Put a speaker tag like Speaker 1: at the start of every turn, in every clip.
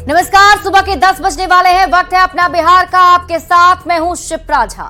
Speaker 1: नमस्कार, सुबह के 10 बजने वाले हैं। वक्त है अपना बिहार का। आपके साथ मैं हूं शिप्रा झा।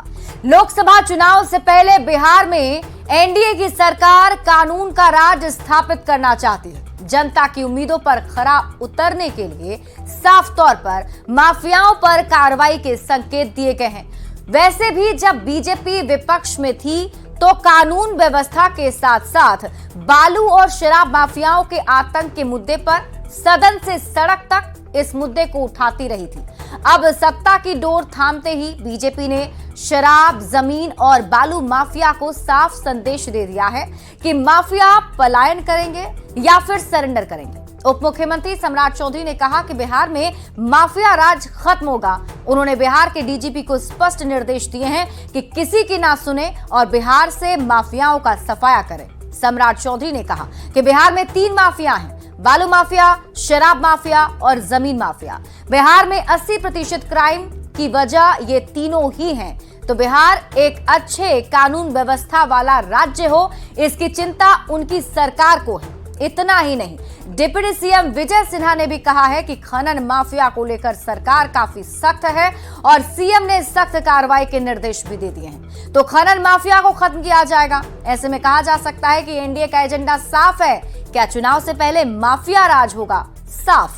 Speaker 1: लोकसभा चुनाव से पहले बिहार में एनडीए की सरकार कानून का राज स्थापित करना चाहती है। जनता की उम्मीदों पर खरा उतरने के लिए साफ तौर पर माफियाओं पर कार्रवाई के संकेत दिए गए हैं। वैसे भी जब बीजेपी विपक्ष में थी तो कानून व्यवस्था के साथ साथ बालू और शराब माफियाओं के आतंक के मुद्दे पर सदन से सड़क तक इस मुद्दे को उठाती रही थी। अब सत्ता की डोर थामते ही बीजेपी ने शराब, जमीन और बालू माफिया को साफ संदेश दे दिया है कि माफिया पलायन करेंगे या फिर सरेंडर करेंगे। उप मुख्यमंत्री सम्राट चौधरी ने कहा कि बिहार में माफिया राज खत्म होगा। उन्होंने बिहार के डीजीपी को स्पष्ट निर्देश दिए हैं कि किसी की ना सुने और बिहार से माफियाओं का सफाया करें। सम्राट चौधरी ने कहा कि बिहार में 3 माफिया हैं: बालू माफिया, शराब माफिया और जमीन माफिया। बिहार में 80% क्राइम की वजह ये तीनों ही हैं। तो बिहार एक अच्छे कानून व्यवस्था वाला राज्य हो, इसकी चिंता उनकी सरकार को है। इतना ही नहीं, डिप्टी सीएम विजय सिन्हा ने भी कहा है कि खनन माफिया को लेकर सरकार काफी सख्त है और सीएम ने सख्त कार्रवाई के निर्देश भी दे दिए हैं। तो खनन माफिया को खत्म किया जाएगा। ऐसे में कहा जा सकता है कि एनडीए का एजेंडा साफ है। क्या चुनाव से पहले माफिया राज होगा? साफ।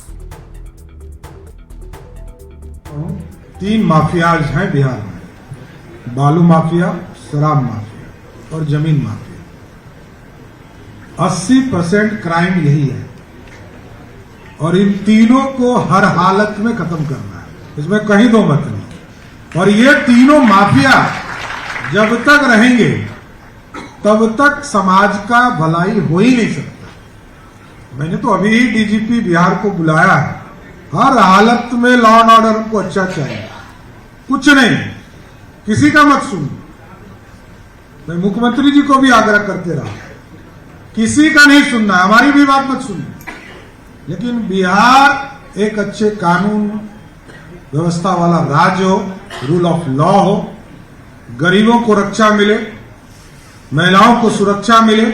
Speaker 2: 3 माफियाज हैं बिहार में: बालू माफिया, शराब माफिया और जमीन माफिया। 80% क्राइम यही है और इन तीनों को हर हालत में खत्म करना है, इसमें कहीं दो मत नहीं। और ये तीनों माफिया जब तक रहेंगे तब तक समाज का भलाई हो ही नहीं सकता। मैंने तो अभी ही डीजीपी बिहार को बुलाया है। हर हालत में लॉ एंड ऑर्डर हमको अच्छा चाहिए, कुछ नहीं, किसी का मत सुनो। मैं मुख्यमंत्री जी को भी आग्रह करते रहा, किसी का नहीं सुनना, हमारी भी बात मत सुनना। लेकिन बिहार एक अच्छे कानून व्यवस्था वाला राज्य हो, रूल ऑफ लॉ हो, गरीबों को रक्षा मिले, महिलाओं को सुरक्षा मिले,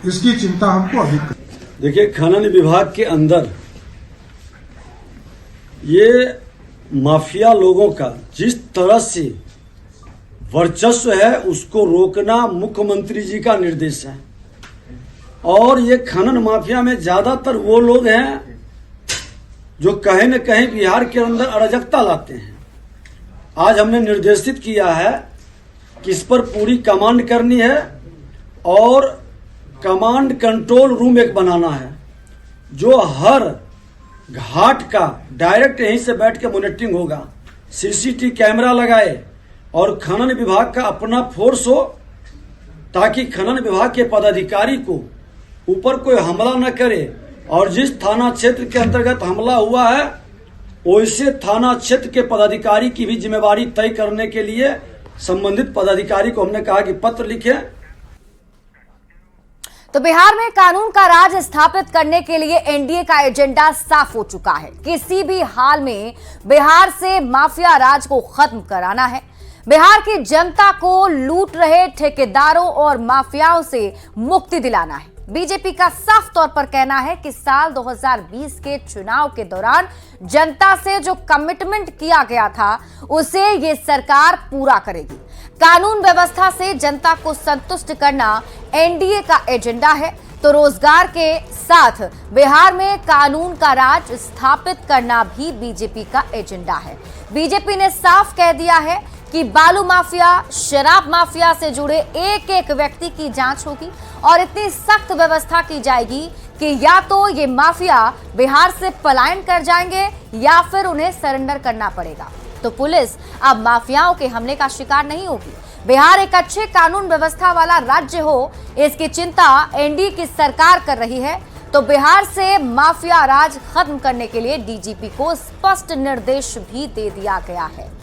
Speaker 2: इसकी चिंता हमको अभी कर।
Speaker 3: देखिए, खनन विभाग के अंदर ये माफिया लोगों का जिस तरह से वर्चस्व है उसको रोकना मुख्यमंत्री जी का निर्देश है। और ये खनन माफिया में ज्यादातर वो लोग हैं जो कहीं न कहीं बिहार के अंदर अराजकता लाते हैं। आज हमने निर्देशित किया है कि इस पर पूरी कमांड करनी है और कमांड कंट्रोल रूम एक बनाना है जो हर घाट का डायरेक्ट यहीं से बैठ के मॉनिटरिंग होगा, सीसीटीवी कैमरा लगाए और खनन विभाग का अपना फोर्स हो, ताकि खनन विभाग के पदाधिकारी को ऊपर कोई हमला न करे। और जिस थाना क्षेत्र के अंतर्गत हमला हुआ है वैसे थाना क्षेत्र के पदाधिकारी की भी जिम्मेवारी तय करने के लिए संबंधित पदाधिकारी को हमने कहा कि पत्र लिखे।
Speaker 1: तो बिहार में कानून का राज स्थापित करने के लिए एनडीए का एजेंडा साफ हो चुका है। किसी भी हाल में बिहार से माफिया राज को खत्म कराना है। बिहार की जनता को लूट रहे ठेकेदारों और माफियाओं से मुक्ति दिलाना है। बीजेपी का साफ तौर पर कहना है कि साल 2020 के चुनाव के दौरान जनता से जो कमिटमेंट किया गया था उसे ये सरकार पूरा करेगी। कानून व्यवस्था से जनता को संतुष्ट करना एनडीए का एजेंडा है। तो रोजगार के साथ बिहार में कानून का राज स्थापित करना भी बीजेपी का एजेंडा है। बीजेपी ने साफ कह दिया है कि बालू माफिया, शराब माफिया से जुड़े एक एक व्यक्ति की जांच होगी और इतनी सख्त व्यवस्था की जाएगी कि या तो ये माफिया बिहार से पलायन कर जाएंगे या फिर उन्हें सरेंडर करना पड़ेगा। तो पुलिस अब माफियाओं के हमले का शिकार नहीं होगी। बिहार एक अच्छे कानून व्यवस्था वाला राज्य हो, इसकी चिंता एनडीए की सरकार कर रही है। तो बिहार से माफिया राज खत्म करने के लिए डीजीपी को स्पष्ट निर्देश भी दे दिया गया है।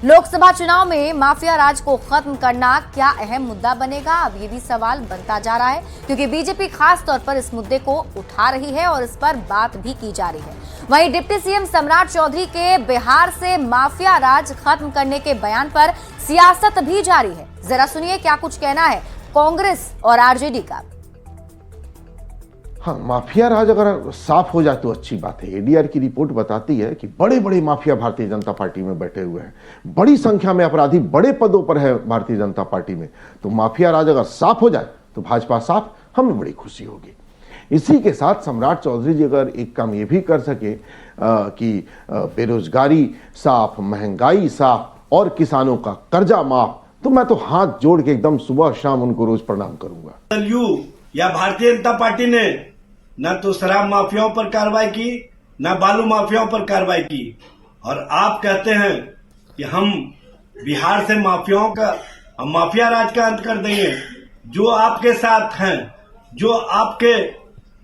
Speaker 1: लोकसभा चुनाव में माफिया राज को खत्म करना क्या अहम मुद्दा बनेगा? अब ये भी सवाल बनता जा रहा है, क्योंकि बीजेपी खास तौर पर इस मुद्दे को उठा रही है और इस पर बात भी की जा रही है। वहीं डिप्टी सीएम सम्राट चौधरी के बिहार से माफिया राज खत्म करने के बयान पर सियासत भी जारी है। जरा सुनिए क्या कुछ कहना है कांग्रेस और आरजेडी का।
Speaker 4: हाँ, माफिया राज अगर साफ हो जाए तो अच्छी बात है। एडीआर की रिपोर्ट बताती है कि बड़े बड़े माफिया भारतीय जनता पार्टी में बैठे हुए हैं, बड़ी संख्या में अपराधी बड़े पदों पर है भारतीय जनता पार्टी में। तो माफिया राज अगर साफ हो जाए तो भाजपा साफ, हमें बड़ी खुशी होगी। इसी के साथ सम्राट चौधरी जी अगर एक काम ये भी कर सके कि बेरोजगारी साफ, महंगाई साफ और किसानों का कर्जा माफ, तो मैं तो हाथ जोड़ के एकदम सुबह शाम उनको रोज प्रणाम करूंगा।
Speaker 3: या भारतीय जनता पार्टी ने न तो शराब माफियाओं पर कार्रवाई की, न बालू माफियाओं पर कार्रवाई की, और आप कहते हैं कि हम बिहार से माफियाओं का, हम माफिया राज का अंत कर देंगे। जो आपके साथ हैं, जो आपके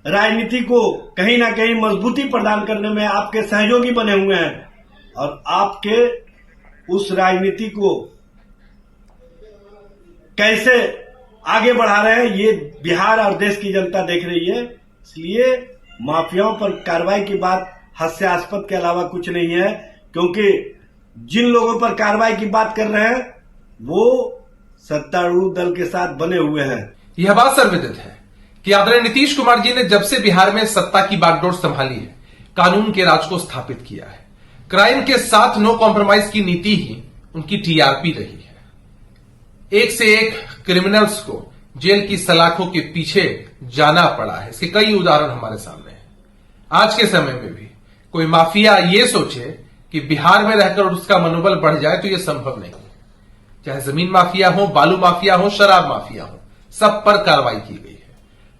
Speaker 3: राजनीति को कहीं ना कहीं मजबूती प्रदान करने में आपके सहयोगी बने हुए हैं, और आपके उस राजनीति को कैसे आगे बढ़ा रहे हैं, ये बिहार और देश की जनता देख रही है। इसलिए माफियाओं पर कार्रवाई की बात हास्यास्पद के अलावा कुछ नहीं है, क्योंकि जिन लोगों पर कार्रवाई की बात कर रहे हैं वो सत्तारूढ़ दल के साथ बने हुए हैं।
Speaker 5: यह बात सर्वविदित है कि आदरणीय नीतीश कुमार जी ने जब से बिहार में सत्ता की बागडोर संभाली है, कानून के राज को स्थापित किया है। क्राइम के साथ नो कॉम्प्रोमाइज की नीति ही उनकी टीआरपी रही है। एक से एक क्रिमिनल्स को जेल की सलाखों के पीछे जाना पड़ा है। इसके कई उदाहरण हमारे सामने हैं। आज के समय में भी कोई माफिया ये सोचे कि बिहार में रहकर उसका मनोबल बढ़ जाए तो यह संभव नहीं है। चाहे जमीन माफिया हो, बालू माफिया हो, शराब माफिया हो, सब पर कार्रवाई की गई है।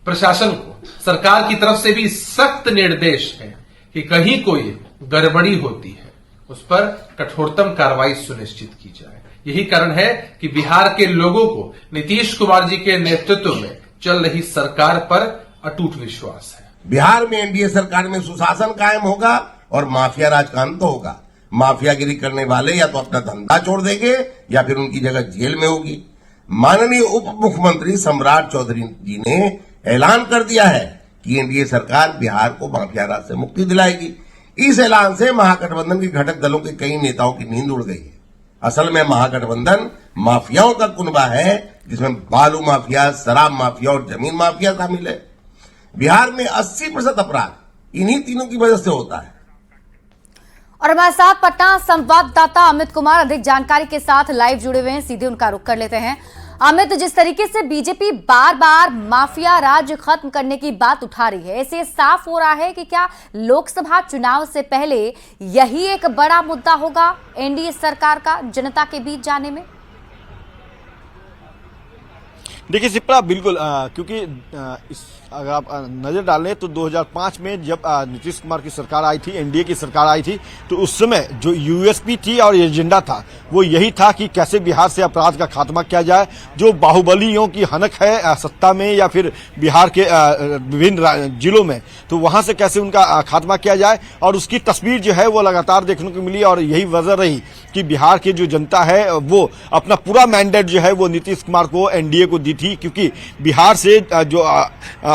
Speaker 5: प्रशासन को सरकार की तरफ से भी सख्त निर्देश है कि कहीं कोई गड़बड़ी होती है उस पर कठोरतम कार्रवाई सुनिश्चित की जाए। यही कारण है कि बिहार के लोगों को नीतीश कुमार जी के नेतृत्व में चल रही सरकार पर अटूट विश्वास है।
Speaker 6: बिहार में एनडीए सरकार में सुशासन कायम होगा और माफिया राज का अंत होगा। माफियागिरी करने वाले या तो अपना धंधा छोड़ देंगे या फिर उनकी जगह जेल में होगी। माननीय उप मुख्यमंत्री सम्राट चौधरी जी ने ऐलान कर दिया है कि एनडीए सरकार बिहार को माफिया राज से मुक्ति दिलाएगी। इस ऐलान से महागठबंधन के घटक दलों के कई नेताओं की नींद उड़ गई है। असल में महागठबंधन माफियाओं का कुनबा है, जिसमें बालू माफिया, शराब माफिया और जमीन माफिया शामिल है। बिहार में 80% अपराध इन्हीं तीनों की वजह से होता है।
Speaker 1: और हमारे साथ पटना संवाददाता अमित कुमार अधिक जानकारी के साथ लाइव जुड़े हुए हैं, सीधे उनका रुख कर लेते हैं। अमित, जिस तरीके से बीजेपी बार बार माफिया राज खत्म करने की बात उठा रही है, इससे साफ हो रहा है कि क्या लोकसभा चुनाव से पहले यही एक बड़ा मुद्दा होगा एनडीए सरकार का जनता के बीच जाने में?
Speaker 7: देखिए शिप्रा, बिल्कुल, क्योंकि अगर आप नजर डालें तो 2005 में जब नीतीश कुमार की सरकार आई थी, एनडीए की सरकार आई थी, तो उस समय जो यूएसपी थी और एजेंडा था वो यही था कि कैसे बिहार से अपराध का खात्मा किया जाए। जो बाहुबलियों की हनक है सत्ता में या फिर बिहार के विभिन्न जिलों में, तो वहां से कैसे उनका खात्मा किया जाए, और उसकी तस्वीर जो है वो लगातार देखने को मिली। और यही वजह रही कि बिहार की जो जनता है वो अपना पूरा मैंडेट जो है वो नीतीश कुमार को, एनडीए को दी थी, क्योंकि बिहार से जो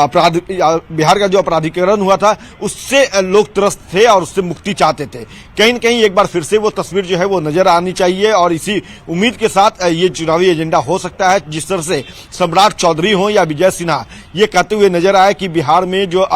Speaker 7: बिहार का जो अपराधीकरण हुआ था उससे लोग त्रस्त थे और उससे मुक्ति चाहते थे। कहीं न कहीं एक बार फिर से वो तस्वीर जो है वो नजर आनी चाहिए, और इसी उम्मीद के साथ ये चुनावी एजेंडा हो सकता है। जिस तरह से सम्राट चौधरी हो या विजय सिन्हा ये कहते हुए नजर आए कि बिहार में जो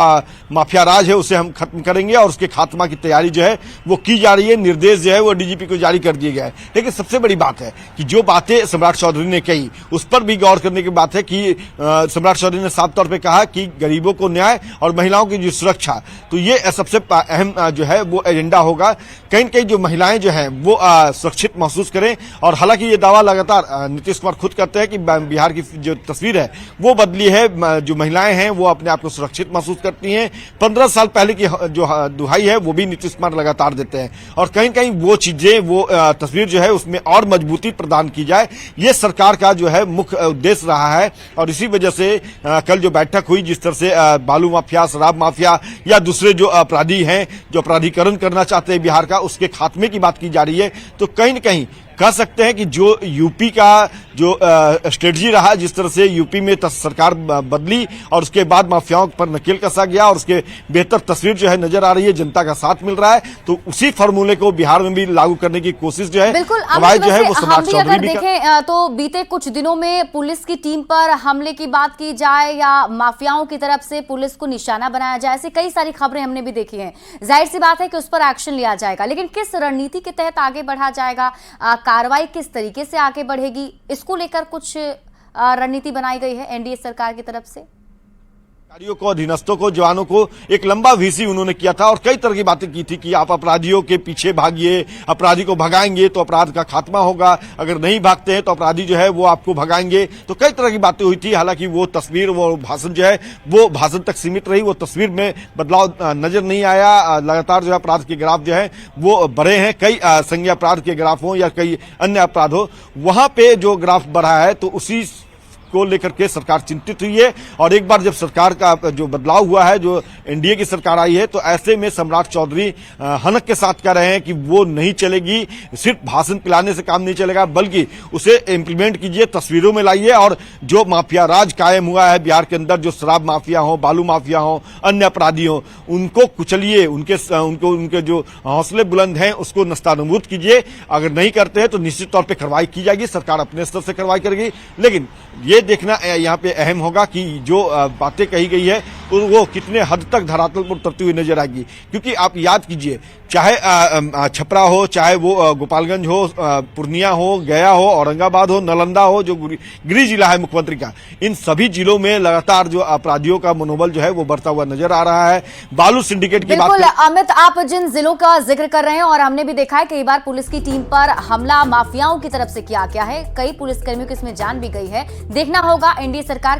Speaker 7: माफिया राज है उसे हम खत्म करेंगे और उसके खात्मा की तैयारी जो है वो की जा रही है। निर्देश जो है वो डीजीपी को जारी कर दिए गए हैं। लेकिन सबसे बड़ी बात है कि जो बातें सम्राट चौधरी ने कही उस पर भी गौर करने की बात है कि सम्राट चौधरी ने साफ तौर पर कहा कि गरीबों को न्याय और महिलाओं की जो सुरक्षा, तो ये सबसे अहम जो है वो एजेंडा होगा। कहीं न कहीं जो महिलाएं जो हैं वो सुरक्षित महसूस करें। और हालांकि ये दावा लगातार नीतीश कुमार खुद करते हैं कि बिहार की जो तस्वीर है वो बदली है। जो महिलाएं हैं वो अपने आप को सुरक्षित महसूस करती हैं। 15 साल पहले की जो दुहाई है वो भी नीतीश कुमार लगातार देते हैं। और कहीं कहीं वो चीजें, वो तस्वीर जो है उसमें और मजबूती प्रदान की जाए, ये सरकार का जो है मुख्य उद्देश्य रहा है। और इसी वजह से कल जो बैठक हुई, जिस तरह से बालू माफिया, शराब माफिया या दूसरे जो अपराधी हैं जो अपराधीकरण करना चाहते हैं बिहार का, उसके खात्मे की बात की जा रही है, तो कहीं न कहीं कह सकते हैं कि जो यूपी का जो स्ट्रेटजी रहा, जिस तरह से यूपी में सरकार बदली और उसके बाद माफियाओं पर नकेल कसा गया और उसके बेहतर तस्वीर जो है नजर आ रही है, जनता का साथ मिल रहा है, तो उसी फॉर्मूले को बिहार में भी लागू करने की कोशिश जो है
Speaker 1: बिल्कुल
Speaker 7: जो है वो
Speaker 1: हम भी अगर देखें तो बीते कुछ दिनों में पुलिस की टीम पर हमले की बात की जाए या माफियाओं की तरफ से पुलिस को निशाना बनाया जाए, ऐसी कई सारी खबरें हमने भी देखी हैं। जाहिर सी बात है कि उस पर एक्शन लिया जाएगा, लेकिन किस रणनीति के तहत आगे बढ़ा जाएगा, कार्रवाई किस तरीके से आगे बढ़ेगी, इसको लेकर कुछ रणनीति बनाई गई है एनडीए सरकार की तरफ से।
Speaker 7: अधिकारियों को, अधीनस्थों को, जवानों को एक लंबा वीसी उन्होंने किया था और कई तरह की बातें की थी कि आप अपराधियों के पीछे भागिए, अपराधी को भगाएंगे तो अपराध का खात्मा होगा, अगर नहीं भागते हैं तो अपराधी जो है वो आपको भगाएंगे। तो कई तरह की बातें हुई थी। हालांकि वो तस्वीर, वो भाषण जो है वो भाषण तक सीमित रही, वो तस्वीर में बदलाव नजर नहीं आया। लगातार जो है अपराध के ग्राफ जो है वो बढ़े हैं, कई संज्ञा अपराध के ग्राफ हो या कई अन्य अपराध हो, वहां पे जो ग्राफ बढ़ा है तो उसी को लेकर के सरकार चिंतित हुई है। और एक बार जब सरकार का जो बदलाव हुआ है, जो एनडीए की सरकार आई है, तो ऐसे में सम्राट चौधरी हनक के साथ कह रहे हैं कि वो नहीं चलेगी, सिर्फ भाषण पिलाने से काम नहीं चलेगा, बल्कि उसे इम्प्लीमेंट कीजिए, तस्वीरों में लाइए और जो माफिया राज कायम हुआ है बिहार के अंदर, जो शराब माफिया हो, बालू माफिया हो, अन्य अपराधी हो, उनको कुचलिए, उनके जो हौसले बुलंद हैं उसको नस्तानबूद कीजिए। अगर नहीं करते हैं तो निश्चित तौर पर कार्रवाई की जाएगी, सरकार अपने स्तर से कार्रवाई करेगी। लेकिन ये देखना यहाँ पे अहम होगा कि जो बातें कही गई है वो कितने हद तक धरातल पर उतरती हुई नजर आएगी। क्योंकि आप याद कीजिए, चाहे छपरा हो, चाहे वो गोपालगंज हो, पूर्णिया हो, गया हो, औरंगाबाद हो, नालंदा हो, जो गृह जिला है मुख्यमंत्री का, इन सभी जिलों में लगातार जो अपराधियों का मनोबल जो है वो बढ़ता हुआ नजर आ रहा है। बालू सिंडिकेट की बात
Speaker 1: बिल्कुल अमित, आप जिन जिलों का जिक्र कर रहे हैं और हमने भी देखा है कई बार पुलिस की टीम पर हमला माफियाओं की तरफ से किया गया है, कई पुलिसकर्मियों की इसमें जान भी गई है। देखना होगा एनडीए सरकार